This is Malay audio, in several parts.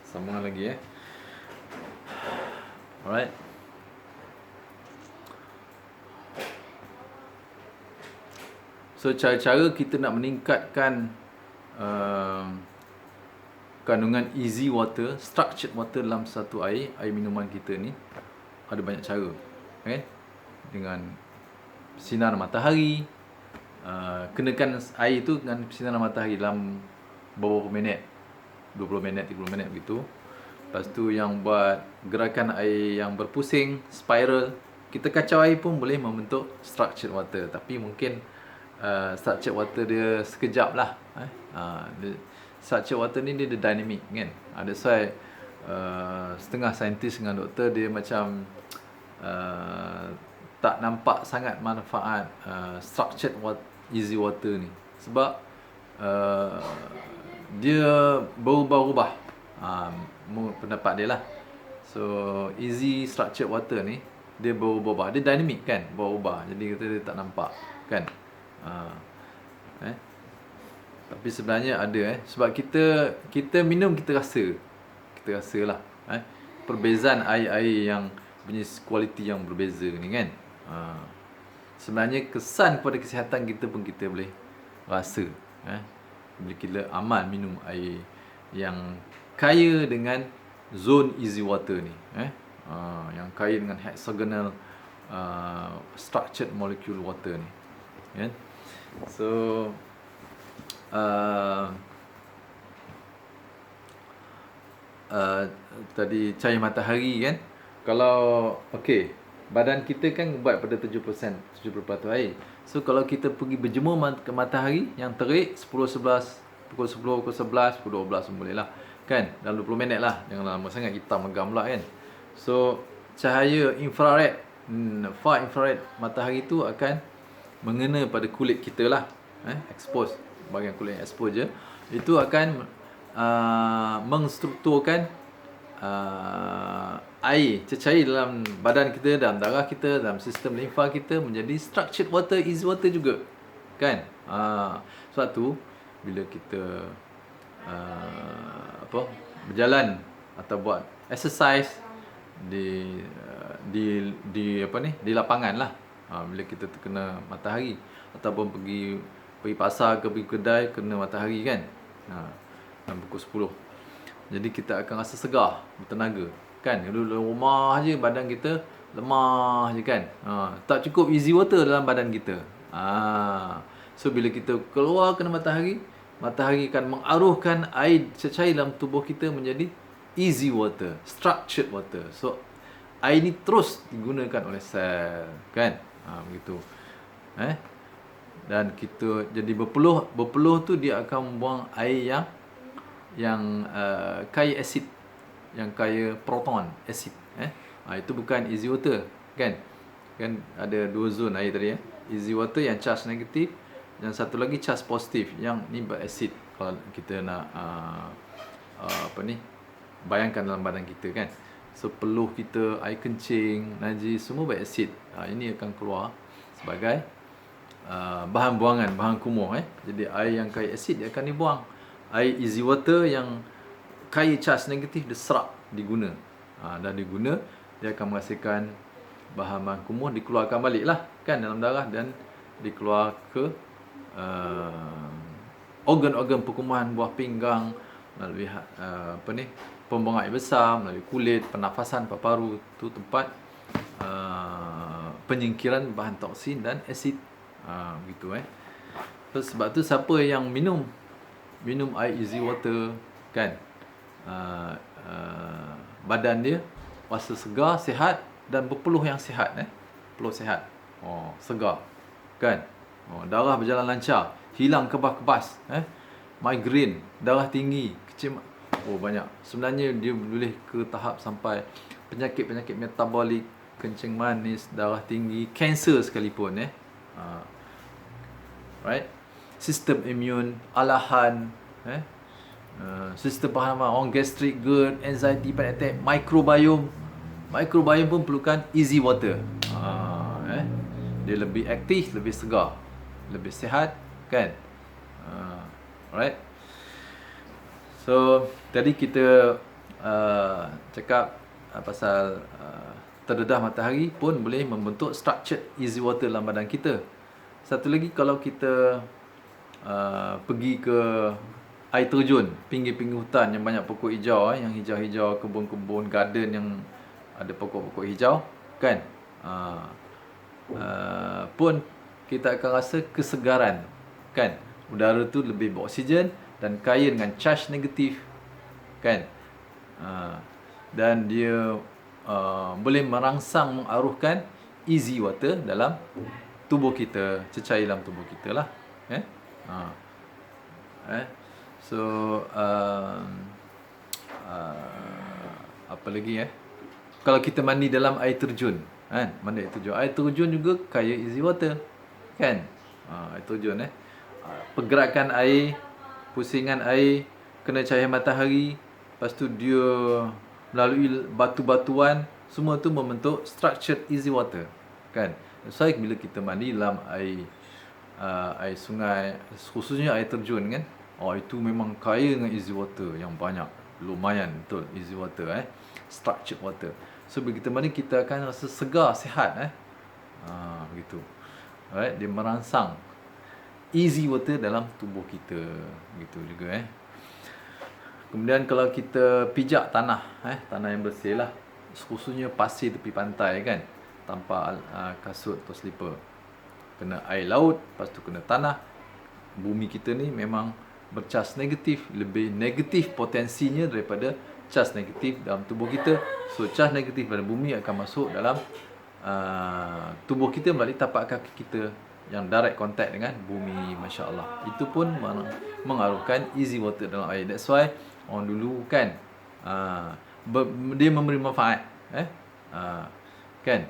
Sambung lagi Alright. So cara-cara kita nak meningkatkan kandungan easy water, structured water dalam satu air minuman kita ni, ada banyak cara. Dengan sinar matahari, kenakan air tu dengan sinar matahari dalam beberapa minit, 20 minit, 30 minit begitu. Lepas tu yang buat gerakan air yang berpusing, spiral, kita kacau air pun boleh membentuk structured water. Tapi mungkin structured water dia sekejap lah. Structured water ni dia dynamic kan. That's why setengah saintis dengan doktor dia macam tak nampak sangat manfaat structured easy water ni. Sebab dia berubah-ubah, pendapat dia lah. So easy structured water ni dia berubah-ubah, dia dynamic kan, berubah. Jadi kita dia tak nampak kan. Tapi sebenarnya ada sebab kita minum, kita rasa lah perbezaan air-air yang punya kualiti yang berbeza ni kan. Sebenarnya kesan kepada kesihatan kita pun kita boleh rasa bila kita amal minum air yang kaya dengan zone easy water ni, yang kaya dengan hexagonal structured molecule water ni kan. So tadi cahaya matahari kan, kalau badan kita kan buat pada 70% air. So kalau kita pergi berjemur ke matahari yang terik, 10-11, pukul 10, pukul 11, pukul 12 pun boleh lah kan, dalam 20 minit lah, jangan lama sangat, hitam megam pula kan. So cahaya infrared, far infrared matahari tu akan mengena pada kulit kita lah, expose, bahagian kulit yang expose je, itu akan mengstrukturkan air cecair dalam badan kita, dalam darah kita, dalam sistem limfa kita menjadi structured water, easy water juga kan. Sebab tu bila kita berjalan atau buat exercise di lapangan lah, bila kita terkena matahari, ataupun pergi pasar ke pergi kedai kena matahari kan, dalam pukul 10, jadi kita akan rasa segar, bertenaga kan. Kalau dalam rumah je badan kita lemah je kan, tak cukup easy water dalam badan kita. So bila kita keluar kena matahari akan mengaruhkan air cecair dalam tubuh kita menjadi easy water, structured water. So air ni terus digunakan oleh sel kan, begitu. Dan kita jadi berpeluh tu dia akan buang air yang kaya asid, yang kaya proton, asid. Itu bukan easy water kan. Kan ada dua zon air tadi easy water yang charge negatif, dan satu lagi charge positif yang ni berasid. Kalau kita nak bayangkan dalam badan kita kan. So peluh kita, air kencing, najis, semua berasid. Ini akan keluar sebagai bahan buangan, bahan kumuh. Jadi air yang kaya asid dia akan dibuang. Air easy water yang kaya charge negatif diserap, diguna. Dan diguna, dia akan menghasilkan bahan-bahan kumuh, dikeluarkan balik lah kan dalam darah, dan dikeluar ke organ-organ perkumuhan buah pinggang, melalui pembuangan air besar, melalui kulit, pernafasan, paru-paru. Itu tempat penyingkiran bahan toksin dan asid. Begitu sebab tu siapa yang minum air easy water kan, badan dia rasa segar, sihat, dan berpeluh yang sihat. Peluh sihat, segar kan. Darah berjalan lancar, hilang kebas-kebas, migraine, darah tinggi, kecil, banyak. Sebenarnya dia boleh ke tahap sampai penyakit-penyakit metabolik, kencing manis, darah tinggi, kanser sekalipun. Right? Sistem imun, alahan, sistem pahaman, orang gastrik, GERD, anxiety, panic attack, microbiome pun perlukan easy water. Dia lebih aktif, lebih segar, lebih sihat kan. Alright. So tadi kita cakap pasal terdedah matahari pun boleh membentuk structured easy water dalam badan kita. Satu lagi, kalau kita pergi ke air terjun, pinggir-pinggir hutan yang banyak pokok hijau, yang hijau-hijau, kebun-kebun, garden yang ada pokok-pokok hijau, kan, pun kita akan rasa kesegaran, kan. Udara tu lebih beroksigen dan kaya dengan charge negatif, kan. Dan dia boleh merangsang, mengaruhkan easy water dalam tubuh kita, cecair dalam tubuh kita lah. So apa lagi kalau kita mandi dalam air terjun, kan, mandi air terjun juga kaya easy water, kan. Air terjun pergerakan air, pusingan air kena cahaya matahari, lepas tu dia melalui batu-batuan, semua tu membentuk structured easy water, kan. So bila kita mandi dalam air sungai, khususnya air terjun, kan, itu memang kaya dengan easy water yang banyak, lumayan betul easy water, structured water. So bila kita mandi, kita akan rasa segar, sihat, begitu. Alright, dia merangsang easy water dalam tubuh kita, gitu juga. Kemudian kalau kita pijak tanah, tanah yang bersih lah, khususnya pasir tepi pantai, kan, tanpa kasut atau slipper, kena air laut, lepas tu kena tanah. Bumi kita ni memang bercas negatif, lebih negatif potensinya daripada cas negatif dalam tubuh kita. So cas negatif pada bumi akan masuk dalam tubuh kita melalui tapak kaki kita yang direct contact dengan bumi, Masya Allah. Itu pun mengaruhkan easy water dalam air. That's why orang dulu, kan, dia memberi manfaat, kan,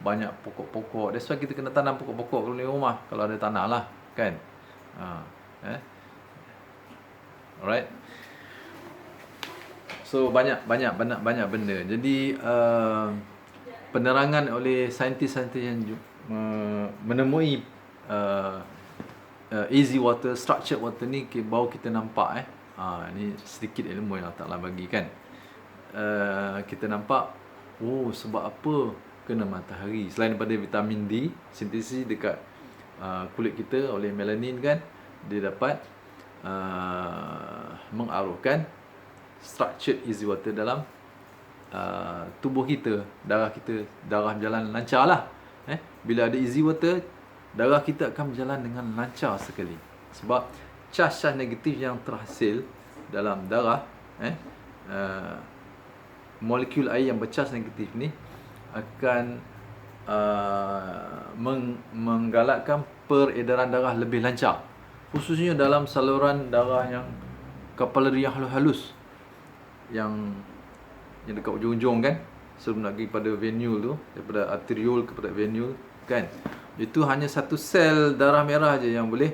banyak pokok-pokok. That's why kita kena tanam pokok-pokok kalau di rumah, kalau ada tanah lah, kan. Alright. So banyak benda. Jadi penerangan oleh saintis-saintis yang menemui easy water, structured water ni, baru kita nampak ni sedikit ilmu yang Allah Ta'ala bagi, kan. Kita nampak, sebab apa kena matahari. Selain daripada vitamin D, sintesis dekat kulit kita oleh melanin, kan, dia dapat mengaruhkan structured easy water dalam tubuh kita, darah berjalan lancar lah. Bila ada easy water, darah kita akan berjalan dengan lancar sekali. Sebab cas-cas negatif yang terhasil dalam darah, molekul air yang bercas negatif ni akan menggalakkan peredaran darah lebih lancar, khususnya dalam saluran darah yang kapilari yang halus-halus, yang dekat ujung-ujung, kan, sebelum nak pergi pada venule tu, daripada arteriol kepada venule, kan. Itu hanya satu sel darah merah aja yang boleh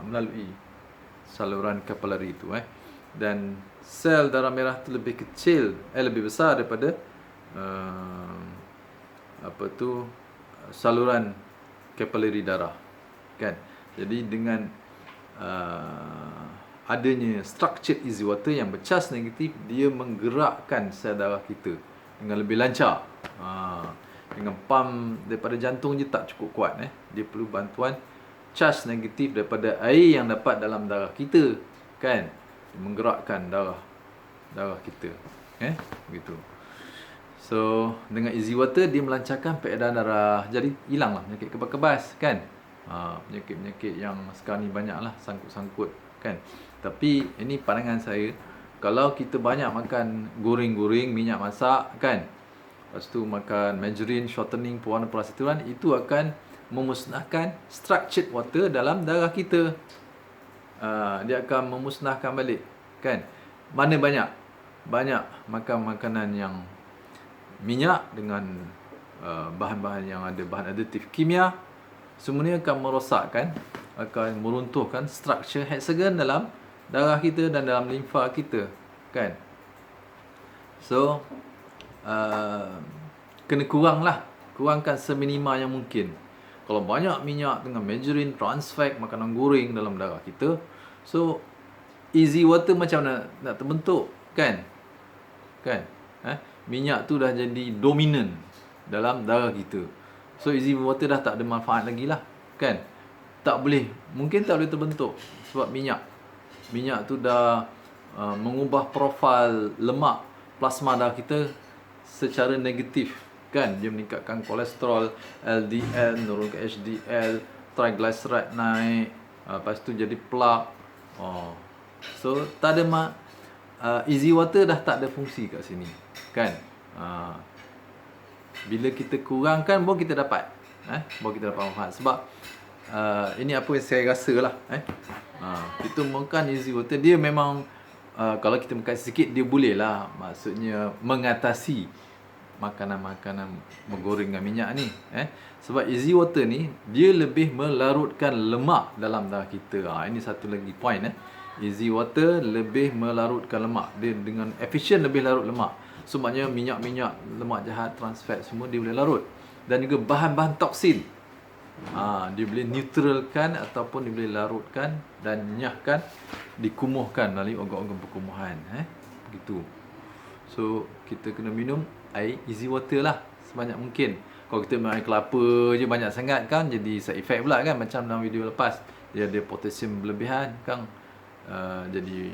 melalui saluran kapilari itu, dan sel darah merah tu lebih kecil, lebih besar daripada saluran kapilari darah, kan. Jadi dengan adanya structured easy water yang bercas negatif, dia menggerakkan sel darah kita dengan lebih lancar. Dengan pump daripada jantung je tak cukup kuat, dia perlu bantuan charge negatif daripada air yang dapat dalam darah kita, kan, menggerakkan darah kita, begitu. So dengan easy water, dia melancarkan peredaran darah, jadi hilanglah penyakit kebas-kebas, kan. Penyakit-penyakit yang sekarang ni banyaklah sangkut-sangkut, kan. Tapi ini pandangan saya, kalau kita banyak makan goreng-goreng, minyak masak, kan, lepas tu makan margarine, shortening, pewarna paracetamol, itu akan memusnahkan structured water dalam darah kita. Dia akan memusnahkan balik, kan. Mana banyak makan makanan yang minyak dengan bahan-bahan yang ada bahan aditif kimia, semuanya akan merosakkan, akan meruntuhkan struktur hexagon dalam darah kita dan dalam limfa kita, kan. So kena kurangkan seminima yang mungkin. Kalau banyak minyak dengan margarine, trans fat, makanan goreng dalam darah kita, so easy water macam mana nak terbentuk, kan? Minyak tu dah jadi dominan dalam darah kita. So easy water dah tak ada manfaat lagi lah, kan? Tak boleh, mungkin tak boleh terbentuk sebab minyak tu dah mengubah profil lemak plasma darah kita secara negatif, kan? Dia meningkatkan kolesterol, LDL, menurunkan HDL, triglyceride naik, lepas tu jadi plak. So tak ada easy water dah tak ada fungsi kat sini, kan? Bila kita kurangkan baru kita dapat manfaat. Sebab ini apa yang saya rasa lah, kita makan easy water, dia memang kalau kita makan sikit dia boleh lah, maksudnya mengatasi makanan-makanan menggoreng dengan minyak ni, sebab easy water ni dia lebih melarutkan lemak dalam darah kita. Ini satu lagi point, easy water lebih melarutkan lemak, dia dengan efisien lebih larut lemak. So maknanya minyak-minyak, lemak jahat, trans fat semua dia boleh larut. Dan juga bahan-bahan toksin, dia boleh neutralkan ataupun dia boleh larutkan dan nyahkan, dikumuhkan melalui organ-organ perkumuhan, begitu. So kita kena minum air easy water lah sebanyak mungkin. Kalau kita minum air kelapa je banyak sangat kan, jadi side effect pula kan, macam dalam video lepas dia ada potasium berlebihan kan, jadi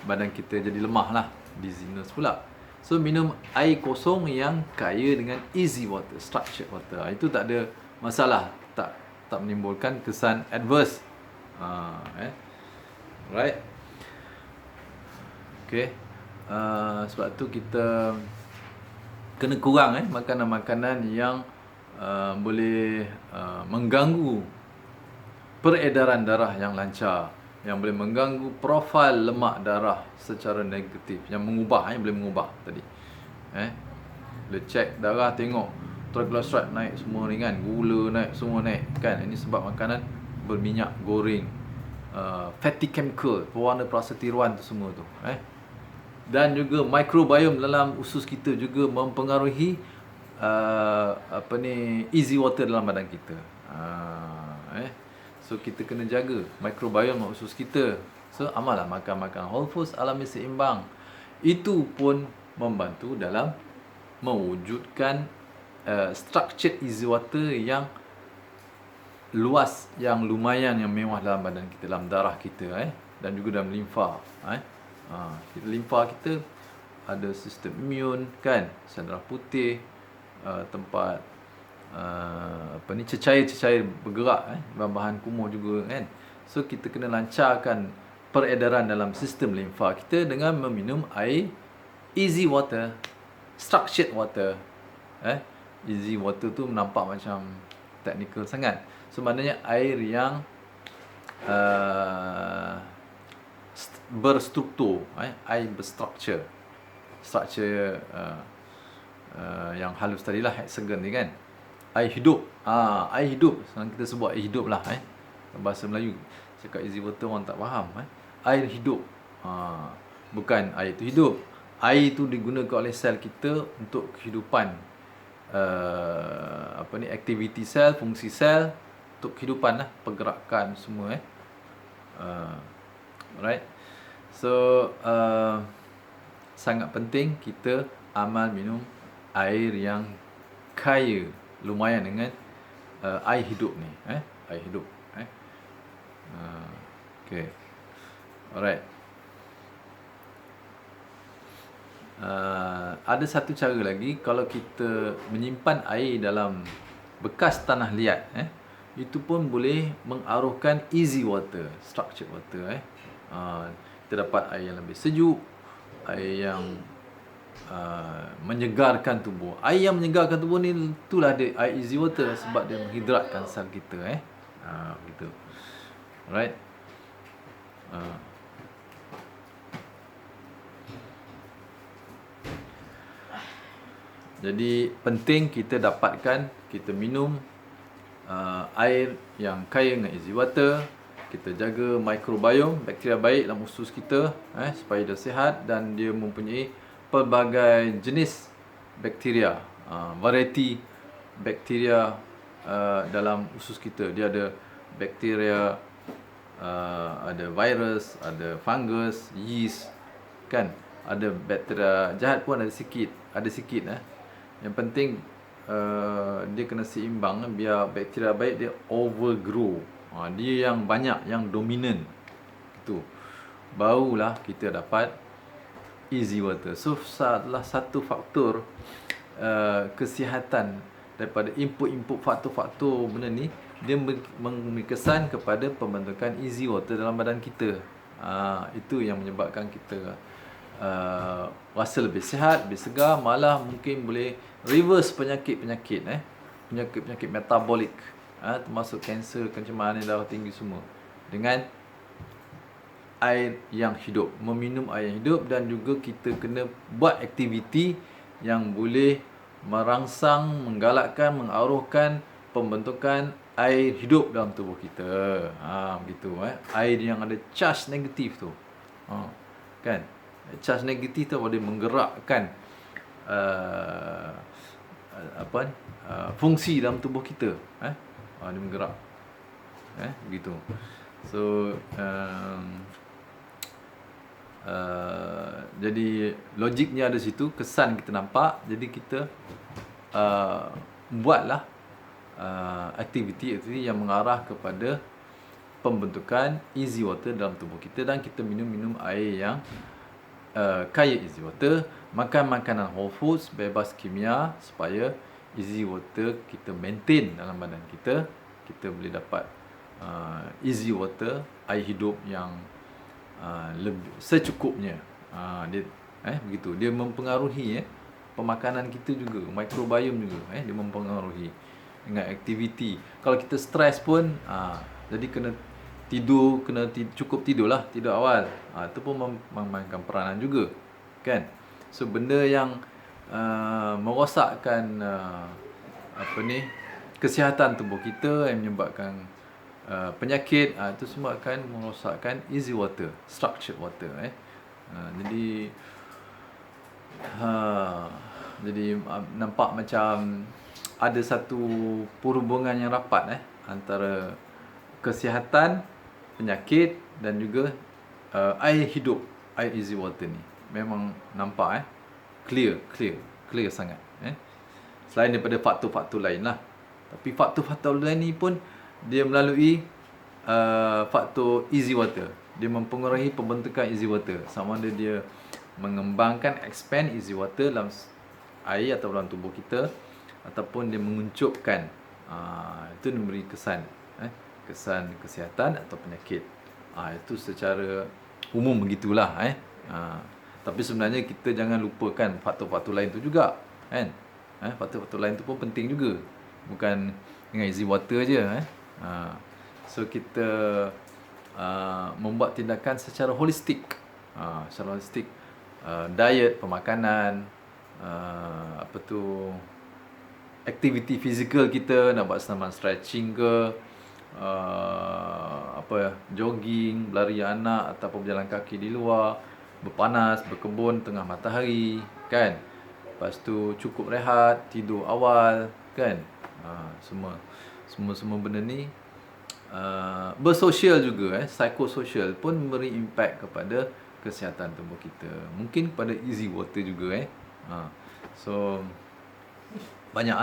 badan kita jadi lemah lah, dizziness pula. So minum air kosong yang kaya dengan easy water, structured water, itu tak ada masalah, tak menimbulkan kesan adverse. Right. Okay. Sebab tu kita kena kurang makanan-makanan yang boleh mengganggu peredaran darah yang lancar, yang boleh mengganggu profil lemak darah secara negatif, yang mengubah, boleh mengubah tadi. Boleh check darah, tengok triglyceride naik semua ni kan, gula naik, semua naik kan. Ini sebab makanan berminyak goreng, fatty chemical, pewarna perasa tiruan tu semua tu. Dan juga microbiome dalam usus kita juga mempengaruhi easy water dalam badan kita. So kita kena jaga microbiome usus kita. So amallah makan whole foods, alami seimbang. Itu pun membantu dalam mewujudkan structured easy water yang luas, yang lumayan, yang mewah dalam badan kita, dalam darah kita, dan juga dalam limfa. Limfa kita ada sistem imun kan, sel darah putih, tempat cecair-cecair bergerak, bahan-bahan kumuh juga kan. So kita kena lancarkan peredaran dalam sistem limfa kita dengan meminum air easy water, structured water. Easy water tu nampak macam teknikal sangat. So maknanya air yang berstruktur, air berstruktur, yang halus tadi lah, hexagon ni kan. Air hidup, air hidup, sekarang kita sebut air hidup lah, bahasa Melayu. Cakap easy water orang tak faham. Air hidup, bukan air tu hidup. Air tu digunakan oleh sel kita untuk kehidupan, aktiviti sel, fungsi sel, untuk kehidupan lah, pergerakan semua. Right. So sangat penting kita amal minum air yang kaya, lumayan dengan air hidup ni, air hidup. Okay. Alright. Ada satu cara lagi, kalau kita menyimpan air dalam bekas tanah liat, itu pun boleh mengaruhkan easy water, structured water. Kita dapat air yang lebih sejuk, air yang menyegarkan tubuh. Air yang menyegarkan tubuh ni, itulah dia air easy water, sebab dia menghidratkan sel kita. Begitu. Alright. Jadi penting kita dapatkan, kita minum air yang kaya dengan easy water. Kita jaga microbiome, bakteria baik dalam usus kita, supaya dia sihat, dan dia mempunyai pelbagai jenis bakteria, variety bakteria dalam usus kita. Dia ada bakteria ada virus, ada fungus, yeast, kan? Ada bakteria jahat pun ada sikit, Yang penting dia kena seimbang biar bakteria baik dia overgrow. Dia yang banyak, yang dominan. Itu. Barulah kita dapat easy water. So salah satu faktor kesihatan daripada input faktor-faktor benda ni, dia memberi kesan kepada pembentukan easy water dalam badan kita. Itu yang menyebabkan kita rasa lebih sihat, lebih segar, malah mungkin boleh reverse penyakit-penyakit metabolik, termasuk kanser, kencemaran darah tinggi semua, dengan air yang hidup, meminum air yang hidup. Dan juga kita kena buat aktiviti yang boleh merangsang, menggalakkan, mengaruhkan pembentukan air hidup dalam tubuh kita. Begitu. Air yang ada charge negatif tu, kan? Charge negatif tu boleh menggerakkan fungsi dalam tubuh kita. Dia menggerak. Begitu. So jadi logiknya ada situ, kesan kita nampak. Jadi kita buatlah aktiviti yang mengarah kepada pembentukan easy water dalam tubuh kita. Dan kita minum air yang kaya easy water, makan makanan whole foods, bebas kimia, supaya easy water kita maintain dalam badan kita. Kita boleh dapat easy water, air hidup yang lebih secukupnya. Dia begitu. Dia mempengaruhi pemakanan kita juga, microbiome juga, dia mempengaruhi dengan aktiviti. Kalau kita stres pun, jadi kena tidur, cukup tidurlah, tidur awal. Itu pun memainkan peranan juga, kan? So benda yang merosakkan kesihatan tubuh kita, yang menyebabkan penyakit, itu semua akan merosakkan easy water, structured water. Jadi nampak macam ada satu perhubungan yang rapat antara kesihatan, penyakit dan juga air hidup, air easy water ni. Memang nampak clear sangat. Selain daripada faktor-faktor lain lah. Tapi faktor-faktor lain ni pun dia melalui faktor easy water. Dia mempengaruhi pembentukan easy water. Sama ada dia mengembangkan, expand easy water dalam air atau dalam tubuh kita, ataupun dia menguncupkan. Itu memberi kesan kesihatan atau penyakit. Itu secara umum begitulah. Tapi sebenarnya kita jangan lupakan faktor-faktor lain tu juga, kan? Faktor-faktor lain tu pun penting juga. Bukan dengan easy water je. So kita membuat tindakan secara holistik. Diet, pemakanan, aktiviti fizikal kita, nak buat senaman stretching ke, jogging, berlari anak ataupun berjalan kaki di luar, berpanas, berkebun tengah matahari, kan? Lepas tu cukup rehat, tidur awal, kan? Semua benda ni bersosial juga, psikososial pun memberi impact kepada kesihatan tubuh kita. Mungkin kepada easy water juga. So banyak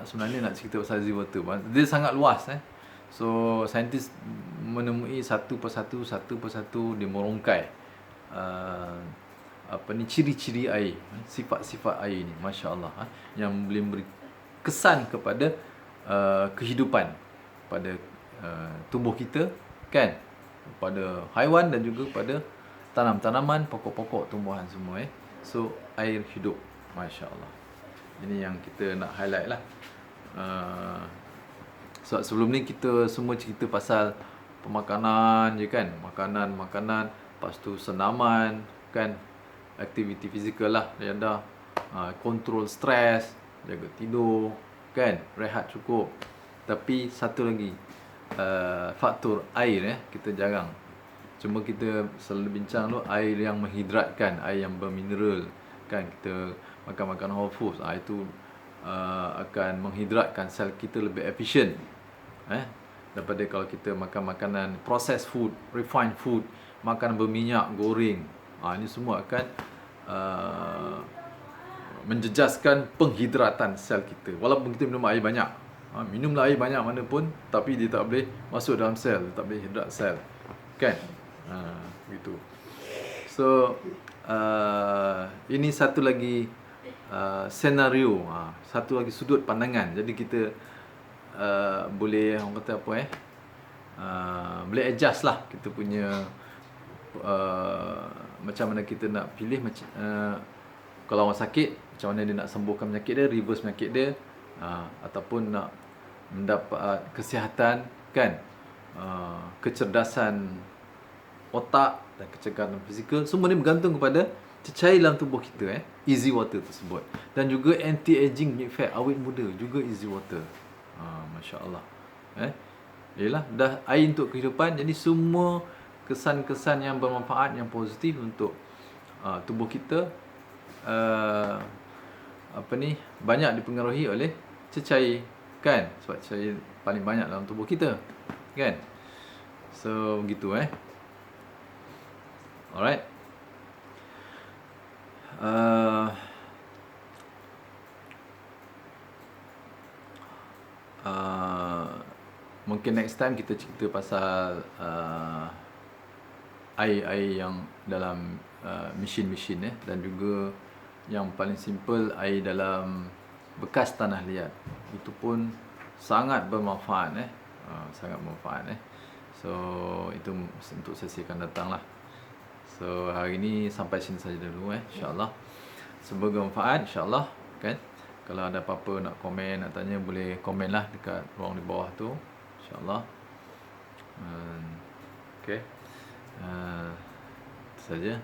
sebenarnya nak cerita pasal easy water. Dia sangat luas. So saintis menemui satu persatu dia merongkai ciri-ciri air, sifat-sifat air ni, masya-Allah, yang boleh memberi kesan kepada kehidupan pada tubuh kita, kan? Pada haiwan dan juga pada tanam-tanaman, pokok-pokok, tumbuhan semua. So air hidup, masya-Allah. Ini yang kita nak highlight lah. So sebelum ni kita semua cerita pasal pemakanan je, kan? Makanan, lepas tu senaman, kan? Aktiviti fizikal lah, kontrol stres, jaga tidur, kan? Rehat cukup. Tapi satu lagi, faktor air, kita jarang. Cuma kita selalu bincang tu air yang menghidratkan, air yang bermineral, kan? Kita makan whole foods, itu akan menghidratkan sel kita lebih efisien. daripada kalau kita makan makanan processed food, refined food, makan berminyak goreng. Ini semua akan menjejaskan penghidratan sel kita. Walaupun kita minum air banyak, minumlah air banyak mana pun, tapi dia tak boleh masuk dalam sel, tak boleh hidrat sel, kan? Gitu. So ini satu lagi senario, satu lagi sudut pandangan. Jadi kita boleh, orang kata apa boleh adjust lah kita punya macam mana kita nak pilih. Kalau orang sakit, macam mana dia nak sembuhkan penyakit dia, reverse penyakit dia, ataupun nak mendapat kesihatan, kan, kecerdasan otak dan kecerdasan fizikal. Semua ni bergantung kepada cecair dalam tubuh kita, easy water tersebut. Dan juga anti-aging effect, awet muda juga easy water. Masya Allah. Yalah, dah air untuk kehidupan. Jadi semua kesan-kesan yang bermanfaat, yang positif untuk tubuh kita, banyak dipengaruhi oleh cecair, kan? Sebab cecair paling banyak dalam tubuh kita, kan? So begitu. Alright. Mungkin next time kita cerita pasal air yang dalam mesin-mesin, dan juga yang paling simple, air dalam bekas tanah liat. Itu pun sangat bermanfaat, sangat bermanfaat. So itu untuk sesi akan datang lah. So hari ni sampai sini saja dulu, insyaAllah. Semoga bermanfaat, insyaAllah, kan? Kalau ada apa-apa nak komen, nak tanya, boleh komen lah dekat ruang di bawah tu, insyaAllah. Okay. Itu saja.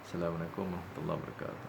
Assalamualaikum warahmatullahi wabarakatuh.